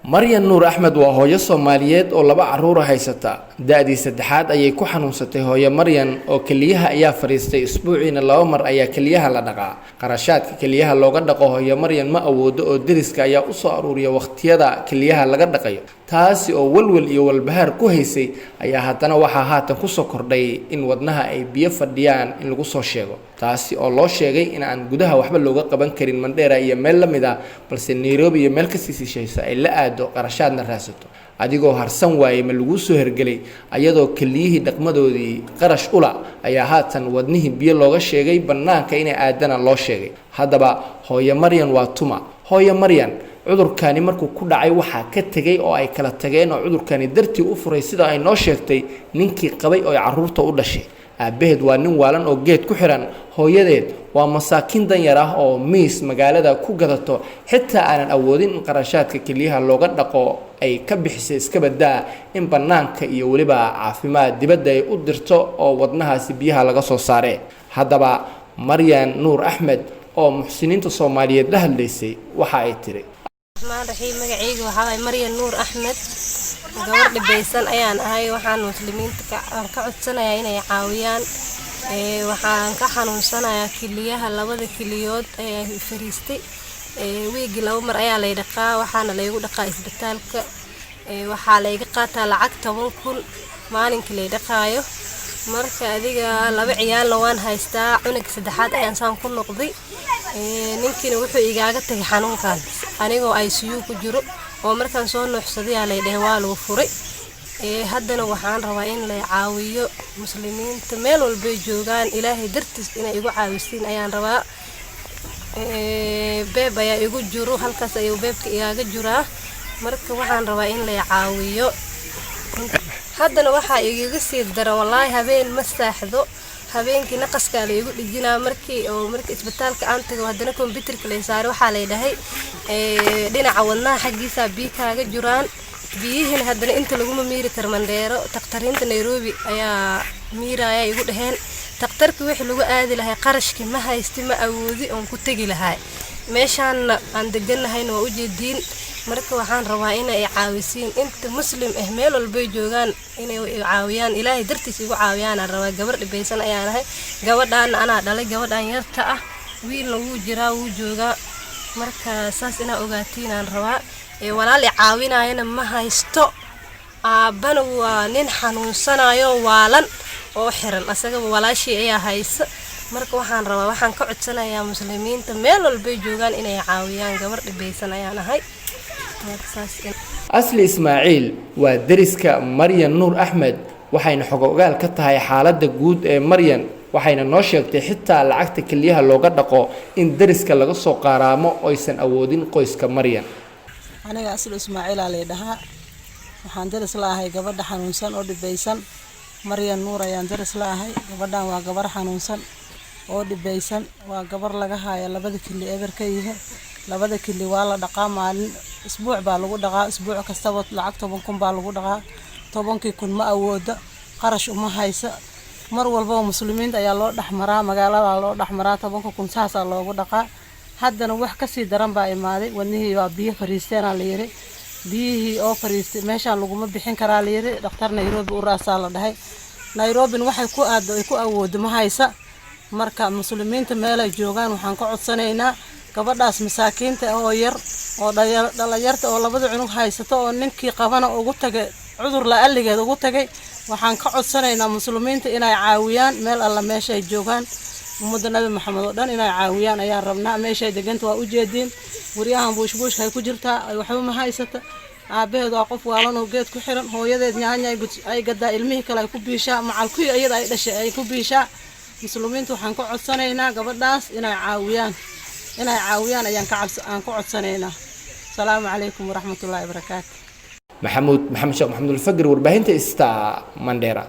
Maryan Nuur Axmed waa hooyo Soomaaliyeed oo laba caruur haysata. Da'dii saddexaad ayay ku xanuunsatay hooyo Maryan oo kaliyaha ayaa fariistay isbuuciina 2 mar ayaa kaliyaha la dhaqaa. Qarashaadka kaliyaha looga dhaqo hooyo Maryan ma awoodo oo deriska ayaa u soo aruuriya waqtiyada kaliyaha laga dhaqayo. taasi oo walwal iyo walbahaar ku haysay ayaa haddana waxaa haatan ku soo kordhay in wadnaha ay biyo fadhiyaan in lagu soo sheego. taasi oo loo sheegay in aan gudaha waxba looga qaban karin Mandheera iyo meel la mid ah balse Nairobi iyo meel ka sii shisheeysa ay la aado qarashaadna raasato. adigoo harsan waayay ma lagu soo hergelay ayadoo kaliyihii dhaqmadoodii qarash ula ayaa haatan wadnihii biyo looga sheegay banaanka inay aadana loo sheegay. haddaba hooyo Maryan waa tuma. hooyo Maryan cudurkani markuu ku dhacay waxa ka tagay oo ay kala tageen oo cudurkani dartii u furay sida ay noo sheegtay ninkii qabay oo caruurta u dhashay. aabaheed waa nin waalan oo geed ku xiran. hooyadeed waa masaakiin dan yar ah oo miis magaalada ku gadato xitaa aanan awoodin in qarashaadka kaliyaha looga dhaqo ay ka bixisay iska badaa in banaanka iyo waliba caafimaad dibadda ay u dirto oo wadnahaasi biyaha laga soo saaree. haddaba Maryan Nuur Axmed oo muxsiniinta Soomaaliyeed la hadlaysay waxa ay tiri magacaygu waxa Maryan Nuur Axmed gabar dhibeysan ayaan ahay. waxaan muslimiinta ka codsanayaa inay caawiyaan. waxaan ka xanuunsanayaa kaliyaha labada kaliyood ee fariistay. wiigi 2 mar ayaa la dhaqaa waxaana la igu dhaqaa isbitaalka. waxaa la iga qaataa lacag 10,000 maalintii la dhaqaayo. marka adiga 2 ciyaal waan haystaa. cunug saddexaad ayaan saan ku noqday. ninkiina wuxuu igaaga tagay xanuunkan anigoo ICU ku jiro oo markaan soo nuuxsaday la dhahay waa lagu furay. haddana waxaan rabaa in la caawiyo muslimiinta meel walba joogaan ilaahay dartiis inay igu caawisiin ayaan rabaa. beeb ayaa igu jiro halkaas ayuu beebka igaaga jiraa. marka waxaan rabaa in la caawiyo. haddana waxaa igaga sii dara wallahi habeen ma saaxdo. habeenkii naqaska la igu dhijinaa markii isbitaalka aan tago haddana computerka la saaray waxaa la dhahay dhinaca wadnaha xagiisa biyo kaaga jiraan. biyihiina haddana inta lagu miiri karo Mandheero taqtariinta Nairobi ayaa miiraya igu dhaheen taqtarka wixii lagu aadi lahay qarashki ma haysti ma awoodi oo ku tagi lahay. meeshaan aan deganahay waa u jeedin. marka waxaan rabaa inay caawisiin inta muslim ah meel walba joogaan inay caawiyaan ilaahay dartiis igu caawiyaan. aan rabaa gabar dhibeysan ayaan ahay. gabadhaan anaa dhalay gabadhaan yarta ah wiil wuu jiraa wuu joogaa. marka saas ina ogaatiin aan rabaa. walaal caawinayna ma haysto. aabana waa nin xanuunsanayo waalan oo xiran asaga walaashii ayaa haysa. marka waxaan rabaa waxaan ka codsanayaa muslimiinta meel walba joogaan inay caawiyaan gabar dhibeysan ayaan ahay. Asli Ismaaciil waa deriska Maryan Nuur Axmed waxayna xog ogaal ka tahay xaaladda guud ee Maryan waxayna noo sheegtay xitaa lacagta kaliyaha looga dhaqo in deriska laga soo qaaraamo oysan awoodin qoyska Maryan. aniga Asli Ismaaciil la dhahaa waxaan deris laahay gabadha xanuunsan oo dhibeysan. Maryan Nuur ayaan deris laahay. gabadhan waa gabar xanuunsan oo dhibeysan. waa gabar laga haayo 2 kili eber ka yihiin. 2 kili waa la dhaqaa maalin isbuuc baa lagu dhaqaa. isbuuc kasta lacag 10,000 baa lagu dhaqaa. 10,000 ma awoodo qarash uma haysa. mar walba muslimiinta ayaa loo dhaxmaraa magaalada loo dhaxmaraa 10,000 saas loogu dhaqaa. haddana wax ka sii daran baa imaaday. wadnihii waa biyo fariisteen la yiri. biyihii oo fariistay meeshaan laguma bixin karaa la yiri. dhaqtar Nairobi u raasaa la dhahay. Nairobi waxay ku aado ay ku awoodo ma haysa. marka muslimiinta meel ay joogaan waxaan ka codsanaynaa gabadhaas masaakiinta oo yar oo dhalinyarta oo 2 cunug haysato oo ninkii qabana ugu tagay cudur la aligeed ugu tagay. waxaan ka codsanaynaa muslimiinta inay caawiyaan meel alla meesha ay joogaan. ummadda Nabi Maxamed oo dhan inay caawiyaan ayaan rabnaa. meesha ay deganta waa u jeedin guryahan buush ay ku jirtaa waxba ma haysata. aabaheed waa qof waalan oo geed ku xiran. hooyadeed nyaanya ay gadaa ilmihii kale ay ku biishaa macalkii iyada ay dhashay ay ku biishaa. muslimiintu waxaan ka codsanaynaa gabadhaas inay caawiyaan ayaan ka codsanaynaa. Assalaamu calaykum waraxmatullaahi wabarakaatuh. Maxamed Sheekh Maxamed Al Faqri warbaahinta Mandheera.